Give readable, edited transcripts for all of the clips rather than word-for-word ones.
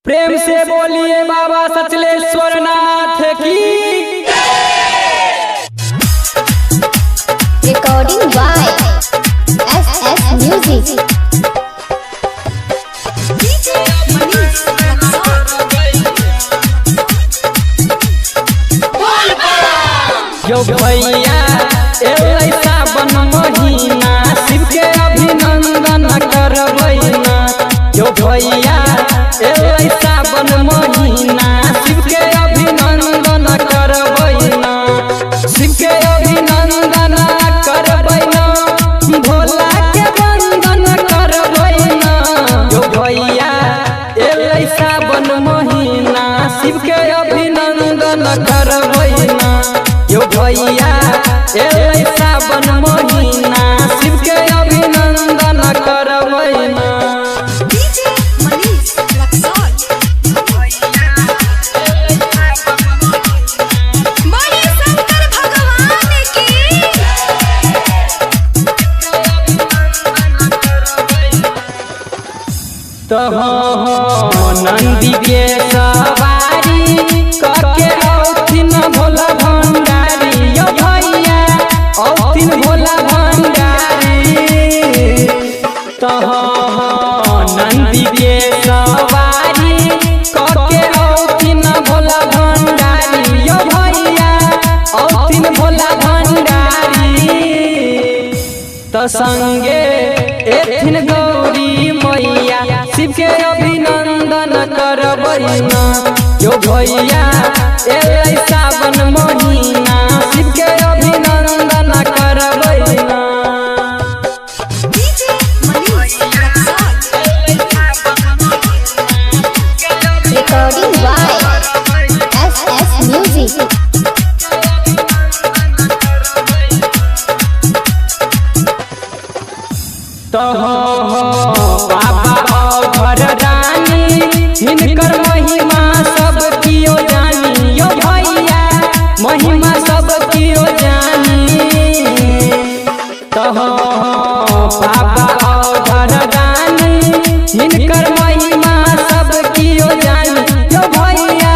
प्रेम से बोलिए बाबा सचलेश्वर नाथ की। Recording by SS music. यो भैया ऐसा बन महीना शिव के अभिनंदन करबैना। यो भैया ऐसा बन महीना शिव के अभिनंदन करबैना। शिव के अभिनंदन करबैना, भोला के वंदन करबैना। यो भैया ऐसा बन महीना शिव के अभिनंदन करबैना। यो भैया ऐसा बन महीना शिव के अभिनंदन करबैना। तो नंदी के सवारी करके औथिन भोला भंडारी। यो भैया औथिन भोला भंडारी। तो नंदी के सवारी करके औथिन भोला भंडारी। यो भैया औथिन भोला भंडारी। तो संगे एथिन गौरी मैया शिव के अभिनंदन करबैना। यो भैया ऐसा बन महीना शिव के अभिनंदन करबैना। Recording by SS music. तो बाबा भरदानी हिनकर महिमा सब कियो जानी। यो भैया महिमा सब कियो जानी। तो बाबा भरदानी हिनकर महिमा सब कियो जानी। यो भैया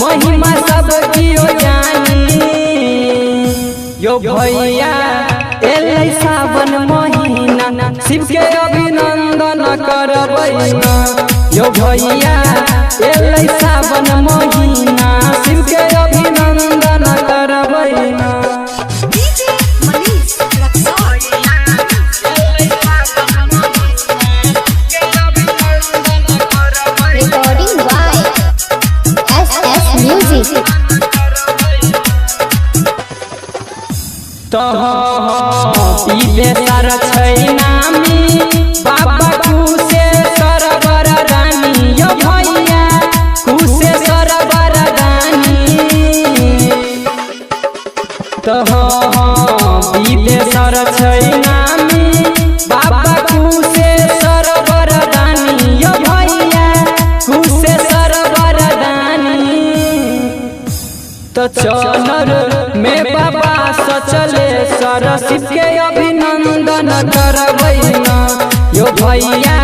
महिमा सब कियो जानी। यो भैया ऐसा बन महीना शिव के अभिनंदन करबैना। यो भैया ऐसा बन महीना शिव के अभिनंदन करबैना। Recording by SS music. तो पीले सर छैनामी बाबा कुशेश्वर वरदानी। यो भैया कुशेश्वर वरदानी। तो पीले सर छैनामी बाबा कुशेश्वर वरदानी। यो भैया कुशेश्वर वरदानी। तो चनर में बाबा सचलेश्वर शिव के अभिनंदन करबैना। यो भैया